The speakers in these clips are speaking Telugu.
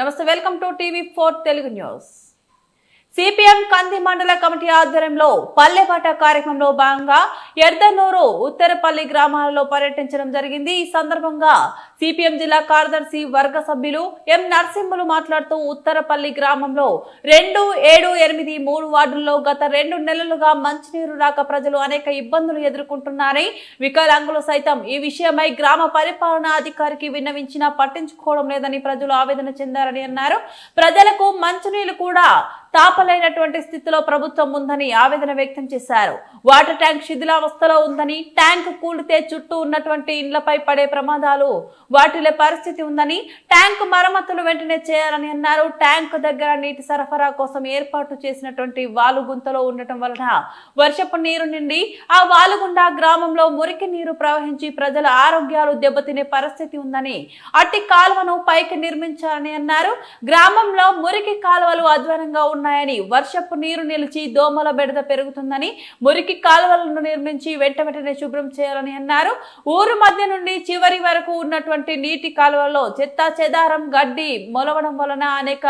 నమస్తే, వెల్కమ్ టు టీవీ4 తెలుగు న్యూస్. సిపిఎం కంది మండల కమిటీ ఆధ్వర్యంలో పల్లెపాట కార్యక్రమంలో భాగంగా ఎర్దనూరు, ఉత్తరపల్లి గ్రామాలలో పర్యటించడం జరిగింది. ఈ సందర్భంగా సిపిఎం జిల్లా కార్యదర్శి వర్గ సభ్యులు ఎం నరసింహులు మాట్లాడుతూ ఉత్తరపల్లి గ్రామంలో 2, 7, 8, 3 వార్డుల్లో గత 2 నెలలుగా మంచినీరు రాక ప్రజలు అనేక ఇబ్బందులు ఎదుర్కొంటున్నారని, వికలాంగులు సైతం ఈ విషయమై గ్రామ పరిపాలనా అధికారికి విన్నవించినా పట్టించుకోవడం లేదని ప్రజలు ఆవేదన చెందారని అన్నారు. ప్రజలకు మంచినీళ్లు కూడా తాపలేనటువంటి స్థితిలో ప్రభుత్వం ఉందని ఆవేదన వ్యక్తం చేశారు. వాటర్ ట్యాంక్ శిథిలావస్థలో ఉందని, ట్యాంక్ కూలితే చుట్టూ ఉన్నటువంటి ఇండ్లపై పడే ప్రమాదాలు వాటిల్లే పరిస్థితి ఉందని, ట్యాంక్ మరమ్మతులు వెంటనే చేయాలని అన్నారు. ట్యాంక్ దగ్గర నీటి సరఫరా కోసం ఏర్పాటు చేసినటువంటి వాలుగుంతలో ఉండటం వలన వర్షపు నీరు నిండి ఆ వాలుగుండా గ్రామంలో మురికి నీరు ప్రవహించి ప్రజల ఆరోగ్యాలు దెబ్బతినే పరిస్థితి ఉందని, అట్టి కాలువను పైకి నిర్మించాలని అన్నారు. గ్రామంలో మురికి కాలువలు అధ్వానంగా ఉన్నాయని, వర్షపు నీరు నిలిచి దోమల బెడద పెరుగుతుందని, మురికి కాలువలను నిర్మించి వెంటనే శుభ్రం చేయాలని అన్నారు. ఊరు మధ్య నుండి చివరి వరకు ఉన్నటువంటి నీటి కాలువల్లో చెత్తా చెదారం, గడ్డి మొలవడం వలన అనేక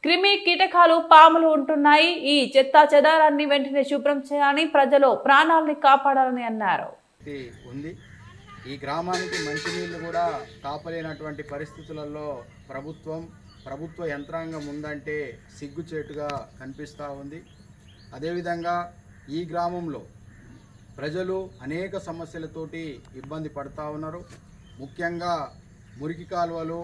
క్రిమి కీటకాలు, పాములు ఉంటున్నాయి. ఈ చెత్తా చెదారాన్ని వెంటనే శుభ్రం చేయాలని, ప్రజలు ప్రాణాలని కాపాడాలని అన్నారు. ఈ గ్రామానికి మంచినీళ్ళు కూడా కాపలేనటువంటి పరిస్థితులలో ప్రభుత్వ యంత్రాంగం ఉందంటే సిగ్గుచేటుగా కనిపిస్తూ ఉంది. అదేవిధంగా ఈ గ్రామంలో ప్రజలు అనేక సమస్యలతోటి ఇబ్బంది పడుతూ ఉన్నారు. ముఖ్యంగా మురికి కాలువలు,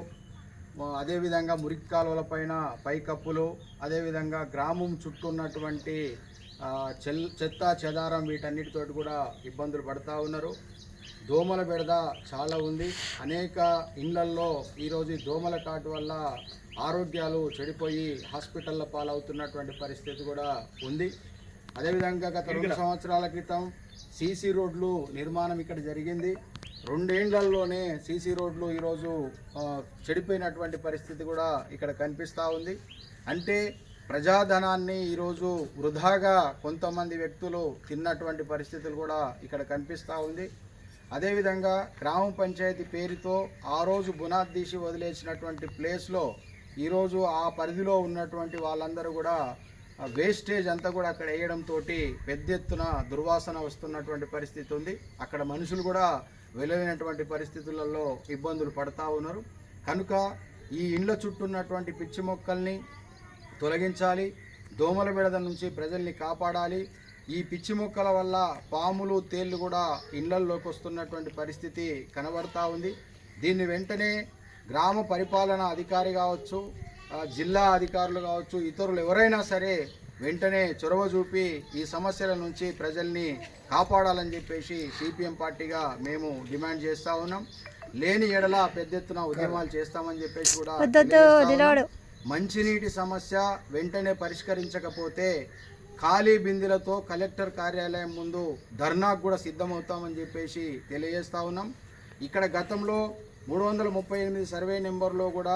అదేవిధంగా మురికి కాలువల పైన పైకప్పులు, అదేవిధంగా గ్రామం చుట్టూ ఉన్నటువంటి చెత్త చెదారం, వీటన్నిటితోటి కూడా ఇబ్బందులు పడుతూ ఉన్నారు. దోమల బెడద చాలా ఉంది. అనేక ఇళ్లల్లో ఈరోజు దోమల కాటు వల్ల ఆరోగ్యాలు చెడిపోయి హాస్పిటల్ల పాలవుతున్నటువంటి పరిస్థితి కూడా ఉంది. అదేవిధంగా గత 2 సంవత్సరాల క్రితం సీసీ రోడ్లు నిర్మాణం ఇక్కడ జరిగింది. 2 ఏళ్లలోనే సీసీ రోడ్లు ఈరోజు చెడిపోయినటువంటి పరిస్థితి కూడా ఇక్కడ కనిపిస్తూ ఉంది. అంటే ప్రజాధనాన్ని ఈరోజు వృధాగా కొంతమంది వ్యక్తులు తిన్నటువంటి పరిస్థితులు కూడా ఇక్కడ కనిపిస్తూ ఉంది. అదేవిధంగా గ్రామ పంచాయతీ పేరుతో ఆ రోజు బునాది తీసి వదిలేసినటువంటి ప్లేస్లో ఈరోజు ఆ పరిధిలో ఉన్నటువంటి వాళ్ళందరూ కూడా వేస్టేజ్ అంతా కూడా అక్కడ వేయడంతో పెద్ద ఎత్తున దుర్వాసన వస్తున్నటువంటి పరిస్థితి ఉంది. అక్కడ మనుషులు కూడా వెళ్ళలేనటువంటి పరిస్థితులలో ఇబ్బందులు పడుతూ ఉన్నారు. కనుక ఈ ఇండ్ల చుట్టూ ఉన్నటువంటి పిచ్చి మొక్కల్ని తొలగించాలి, దోమల బెడద నుంచి ప్రజల్ని కాపాడాలి. ఈ పిచ్చి మొక్కల వల్ల పాములు, తేళ్లు కూడా ఇళ్లల్లోకి వస్తున్నటువంటి పరిస్థితి కనబడతా ఉంది. దీన్ని వెంటనే గ్రామ పరిపాలన అధికారి కావచ్చు, జిల్లా అధికారులు కావచ్చు, ఇతరులు ఎవరైనా సరే వెంటనే చొరవ చూపి ఈ సమస్యల నుంచి ప్రజల్ని కాపాడాలని చెప్పేసి సిపిఎం పార్టీగా మేము డిమాండ్ చేస్తూ ఉన్నాం. లేని ఎడల పెద్ద ఎత్తున ఉద్యమాలు చేస్తామని చెప్పేసి కూడా. మంచినీటి సమస్య వెంటనే పరిష్కరించకపోతే ఖాళీ బిందెలతో కలెక్టర్ కార్యాలయం ముందు ధర్నాకు కూడా సిద్ధమవుతామని చెప్పేసి తెలియజేస్తూ ఉన్నాం. ఇక్కడ గతంలో 338 సర్వే నెంబర్లో కూడా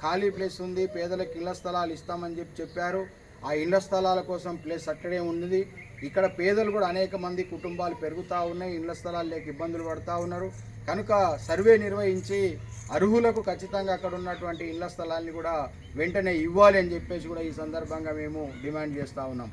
ఖాళీ ప్లేస్ ఉంది, పేదలకు ఇళ్ల స్థలాలు ఇస్తామని చెప్పారు. ఆ ఇళ్ల స్థలాల కోసం ప్లేస్ అక్కడే ఉంది. ఇక్కడ పేదలు కూడా అనేక మంది కుటుంబాలు పెరుగుతూ ఉన్నాయి, ఇళ్ల స్థలాలు లేక ఇబ్బందులు పడుతూ ఉన్నారు. కనుక సర్వే నిర్వహించి అర్హులకు ఖచ్చితంగా అక్కడ ఉన్నటువంటి ఇళ్ల స్థలాన్ని కూడా వెంటనే ఇవ్వాలి అని చెప్పేసి కూడా ఈ సందర్భంగా మేము డిమాండ్ చేస్తూ ఉన్నాం.